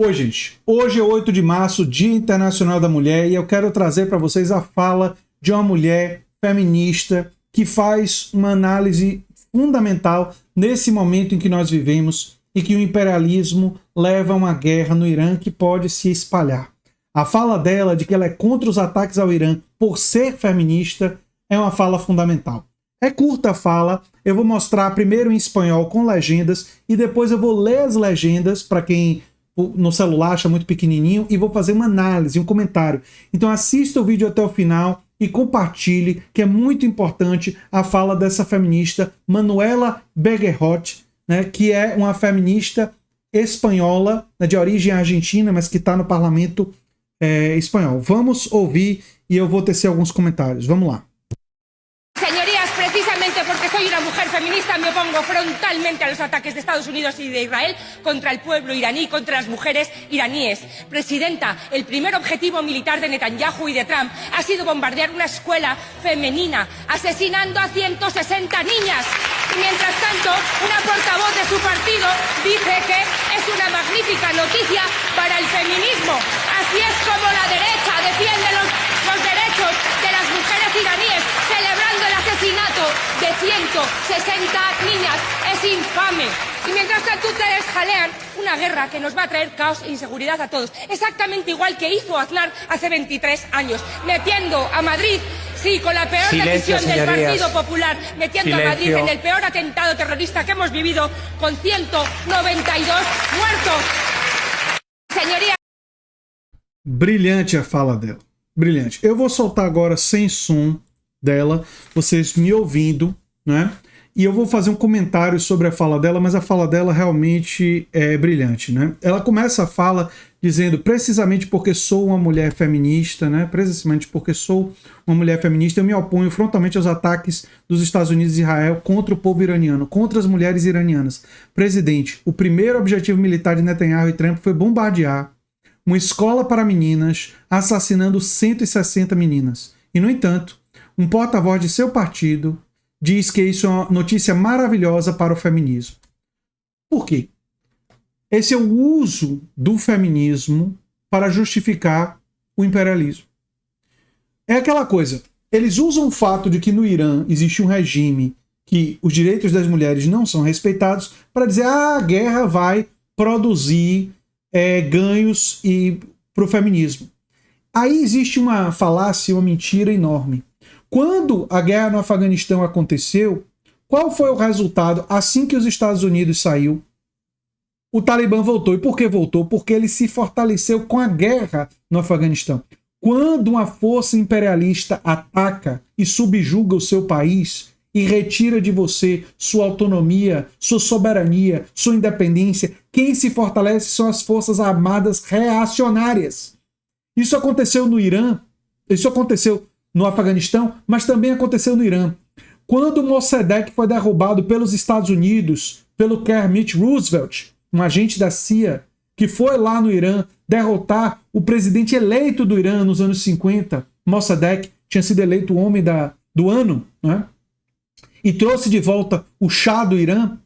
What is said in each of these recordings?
Oi, gente. Hoje é 8 de março, Dia Internacional da Mulher, e eu quero trazer para vocês a fala de uma mulher feminista que faz uma análise fundamental nesse momento em que nós vivemos e que o imperialismo leva a uma guerra no Irã que pode se espalhar. A fala dela de que ela é contra os ataques ao Irã por ser feminista é uma fala fundamental. É curta a fala, eu vou mostrar primeiro em espanhol com legendas e depois eu vou ler as legendas para quem no celular acha muito pequenininho e vou fazer uma análise, um comentário. Então assista o vídeo até o final e compartilhe, que é muito importante a fala dessa feminista Manuela Beguerot, né, que é uma feminista espanhola, né, de origem argentina, mas que está no parlamento espanhol. Vamos ouvir e eu vou tecer alguns comentários. Vamos lá. Precisamente porque soy una mujer feminista me opongo frontalmente a los ataques de Estados Unidos y de Israel contra el pueblo iraní, contra las mujeres iraníes. Presidenta, el primer objetivo militar de Netanyahu y de Trump ha sido bombardear una escuela femenina, asesinando a 160 niñas. Y mientras tanto, una portavoz de su partido dice que es una magnífica noticia para el feminismo. Así es como la derecha defiende los derechos de las mujeres iraníes, celebrando el asesinato de 160 niñas. Es infame. Y mientras tanto ustedes jalean una guerra que nos va a traer caos e inseguridad a todos. Exactamente igual que hizo Aznar hace 23 años, metiendo a Madrid, sí, con la peor decisión del Partido Popular, metiendo a Madrid en el peor atentado terrorista que hemos vivido, con 192 muertos. Señoría. Brilhante a fala dela. Brilhante. Eu vou soltar agora sem som dela, vocês me ouvindo, né? E eu vou fazer um comentário sobre a fala dela, mas a fala dela realmente é brilhante, né? Ela começa a fala dizendo, precisamente porque sou uma mulher feminista, né? Precisamente porque sou uma mulher feminista, eu me oponho frontalmente aos ataques dos Estados Unidos e Israel contra o povo iraniano, contra as mulheres iranianas. Presidente, o primeiro objetivo militar de Netanyahu e Trump foi bombardear uma escola para meninas, assassinando 160 meninas. E, no entanto, um porta-voz de seu partido diz que isso é uma notícia maravilhosa para o feminismo. Por quê? Esse é o uso do feminismo para justificar o imperialismo. É aquela coisa, eles usam o fato de que no Irã existe um regime que os direitos das mulheres não são respeitados para dizer a guerra vai produzir ganhos para o feminismo. Aí existe uma falácia, uma mentira enorme. Quando a guerra no Afeganistão aconteceu, qual foi o resultado assim que os Estados Unidos saiu? O Talibã voltou. E por que voltou? Porque ele se fortaleceu com a guerra no Afeganistão. Quando uma força imperialista ataca e subjuga o seu país e retira de você sua autonomia, sua soberania, sua independência, quem se fortalece são as forças armadas reacionárias. Isso aconteceu no Irã, isso aconteceu no Afeganistão, mas também aconteceu no Irã. Quando Mossadegh foi derrubado pelos Estados Unidos, pelo Kermit Roosevelt, um agente da CIA, que foi lá no Irã derrotar o presidente eleito do Irã nos anos 50, Mossadegh tinha sido eleito o homem do ano, né? E trouxe de volta o Shah do Irã,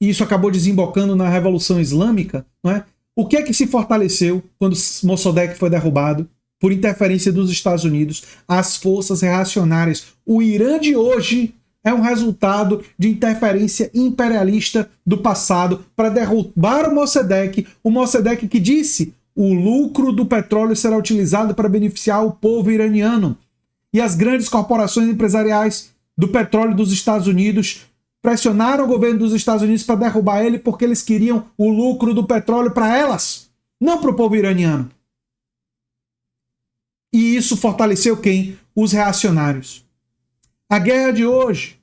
e isso acabou desembocando na Revolução Islâmica, não é? O que é que se fortaleceu quando Mossadegh foi derrubado? Por interferência dos Estados Unidos, as forças reacionárias. O Irã de hoje é um resultado de interferência imperialista do passado para derrubar o Mossadegh que disse o lucro do petróleo será utilizado para beneficiar o povo iraniano. E as grandes corporações empresariais do petróleo dos Estados Unidos pressionaram o governo dos Estados Unidos para derrubar ele porque eles queriam o lucro do petróleo para elas, não para o povo iraniano. E isso fortaleceu quem? Os reacionários. A guerra de hoje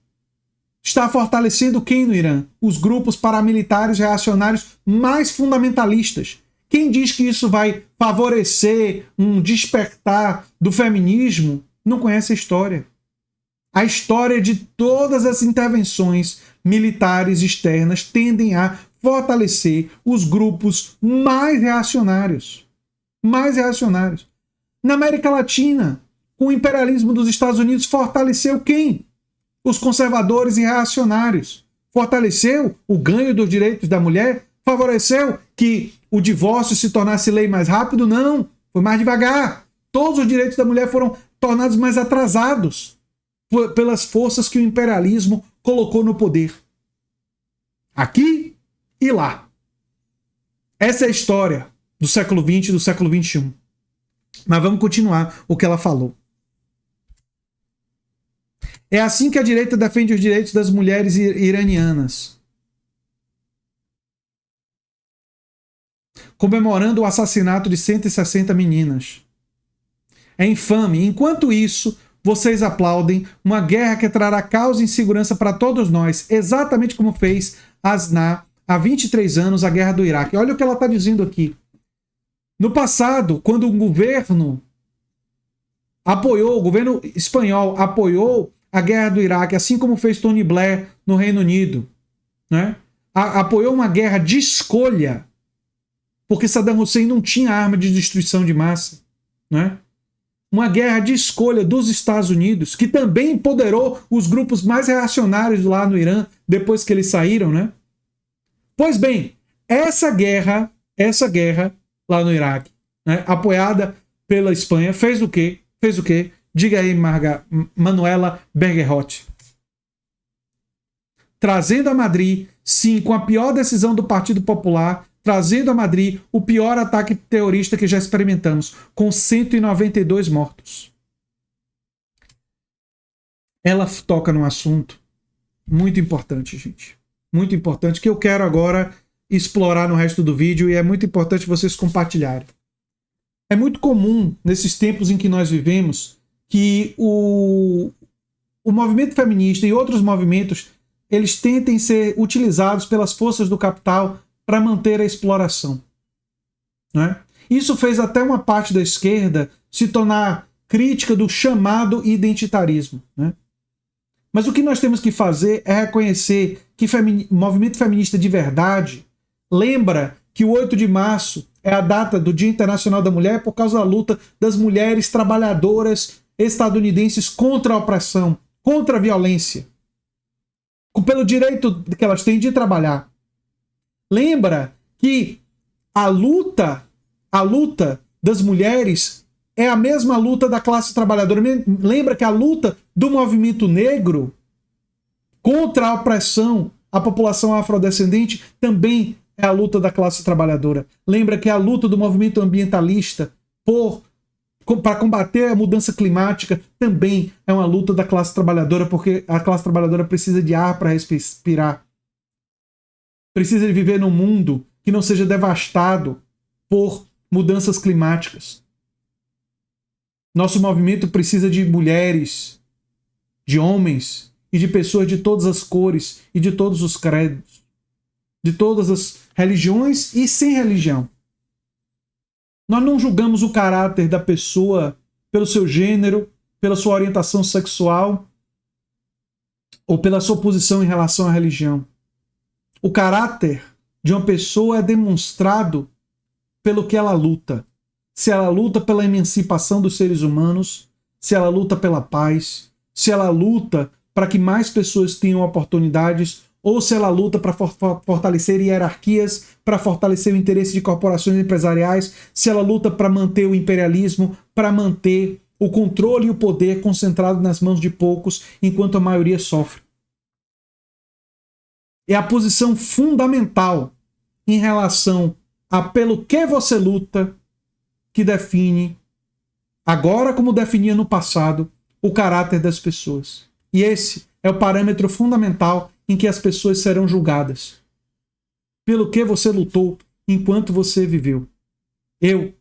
está fortalecendo quem no Irã? Os grupos paramilitares reacionários mais fundamentalistas. Quem diz que isso vai favorecer um despertar do feminismo não conhece a história. A história de todas as intervenções militares externas tendem a fortalecer os grupos mais reacionários. Mais reacionários. Na América Latina, o imperialismo dos Estados Unidos fortaleceu quem? Os conservadores e reacionários. Fortaleceu o ganho dos direitos da mulher? Favoreceu que o divórcio se tornasse lei mais rápido? Não, foi mais devagar. Todos os direitos da mulher foram tornados mais atrasados pelas forças que o imperialismo colocou no poder. Aqui e lá. Essa é a história do século XX e do século XXI. Mas vamos continuar o que ela falou. É assim que a direita defende os direitos das mulheres iranianas, comemorando o assassinato de 160 meninas. É infame. Enquanto isso, vocês aplaudem uma guerra que trará caos e insegurança para todos nós, exatamente como fez Aznar há 23 anos a guerra do Iraque. Olha o que ela está dizendo aqui. No passado, quando o governo espanhol apoiou a guerra do Iraque, assim como fez Tony Blair no Reino Unido, né? Apoiou uma guerra de escolha, porque Saddam Hussein não tinha arma de destruição de massa, né? Uma guerra de escolha dos Estados Unidos, que também empoderou os grupos mais reacionários lá no Irã, depois que eles saíram, né? Pois bem, essa guerra lá no Iraque, né, apoiada pela Espanha, fez o quê? Diga aí, Manuela Bergerot. Trazendo a Madrid, sim, com a pior decisão do Partido Popular, trazendo a Madrid o pior ataque terrorista que já experimentamos, com 192 mortos. Ela toca num assunto muito importante, gente. Muito importante, que eu quero agora explorar no resto do vídeo, e é muito importante vocês compartilharem. É muito comum, nesses tempos em que nós vivemos, que o movimento feminista e outros movimentos, eles tentem ser utilizados pelas forças do capital para manter a exploração, né? Isso fez até uma parte da esquerda se tornar crítica do chamado identitarismo, né? Mas o que nós temos que fazer é reconhecer que o movimento feminista de verdade lembra que o 8 de março é a data do Dia Internacional da Mulher por causa da luta das mulheres trabalhadoras estadunidenses contra a opressão, contra a violência, pelo direito que elas têm de trabalhar. Lembra que a luta das mulheres é a mesma luta da classe trabalhadora. Lembra que a luta do movimento negro contra a opressão à população afrodescendente também é a luta da classe trabalhadora. Lembra que a luta do movimento ambientalista para combater a mudança climática também é uma luta da classe trabalhadora, porque a classe trabalhadora precisa de ar para respirar. Precisa de viver num mundo que não seja devastado por mudanças climáticas. Nosso movimento precisa de mulheres, de homens e de pessoas de todas as cores e de todos os credos, de todas as religiões e sem religião. Nós não julgamos o caráter da pessoa pelo seu gênero, pela sua orientação sexual ou pela sua posição em relação à religião. O caráter de uma pessoa é demonstrado pelo que ela luta. Se ela luta pela emancipação dos seres humanos, se ela luta pela paz, se ela luta para que mais pessoas tenham oportunidades, ou se ela luta para fortalecer hierarquias, para fortalecer o interesse de corporações empresariais, se ela luta para manter o imperialismo, para manter o controle e o poder concentrado nas mãos de poucos, enquanto a maioria sofre. É a posição fundamental em relação a pelo que você luta que define, agora como definia no passado, o caráter das pessoas. E esse é o parâmetro fundamental em que as pessoas serão julgadas. Pelo que você lutou enquanto você viveu. Eu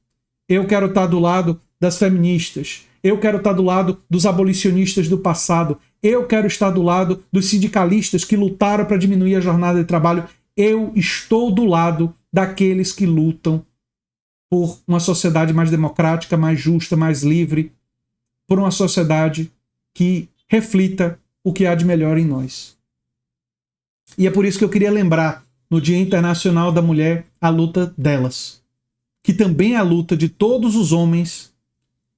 quero estar do lado das feministas. Eu quero estar do lado dos abolicionistas do passado. Eu quero estar do lado dos sindicalistas que lutaram para diminuir a jornada de trabalho. Eu estou do lado daqueles que lutam por uma sociedade mais democrática, mais justa, mais livre, por uma sociedade que reflita o que há de melhor em nós. E é por isso que eu queria lembrar, no Dia Internacional da Mulher, a luta delas, que também é a luta de todos os homens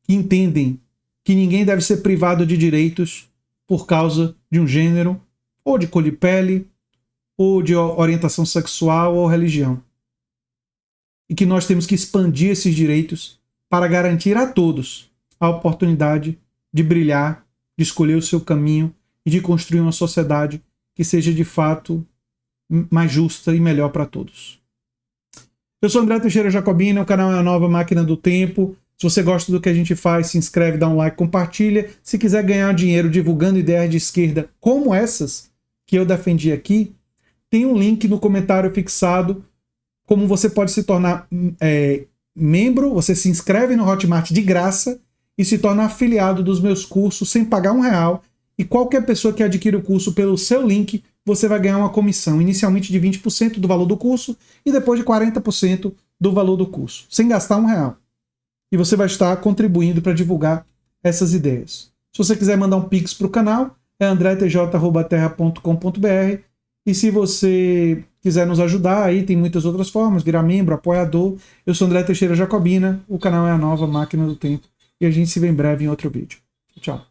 que entendem que ninguém deve ser privado de direitos por causa de um gênero, ou de cor de pele, ou de orientação sexual ou religião. e que nós temos que expandir esses direitos para garantir a todos a oportunidade de brilhar, de escolher o seu caminho e de construir uma sociedade que seja de fato mais justa e melhor para todos. Eu sou André Teixeira Jacobina, o canal é a Nova Máquina do Tempo. Se você gosta do que a gente faz, se inscreve, dá um like, compartilha. Se quiser ganhar dinheiro divulgando ideias de esquerda como essas que eu defendi aqui, tem um link no comentário fixado como você pode se tornar membro. Você se inscreve no Hotmart de graça e se torna afiliado dos meus cursos sem pagar R$1. E qualquer pessoa que adquire o curso pelo seu link, você vai ganhar uma comissão, inicialmente de 20% do valor do curso e depois de 40% do valor do curso, sem gastar R$1. E você vai estar contribuindo para divulgar essas ideias. Se você quiser mandar um pix para o canal, é andretj@terra.com.br. E se você quiser nos ajudar, aí tem muitas outras formas, virar membro, apoiador. Eu sou André Teixeira Jacobina, o canal é a Nova Máquina do Tempo. E a gente se vê em breve em outro vídeo. Tchau.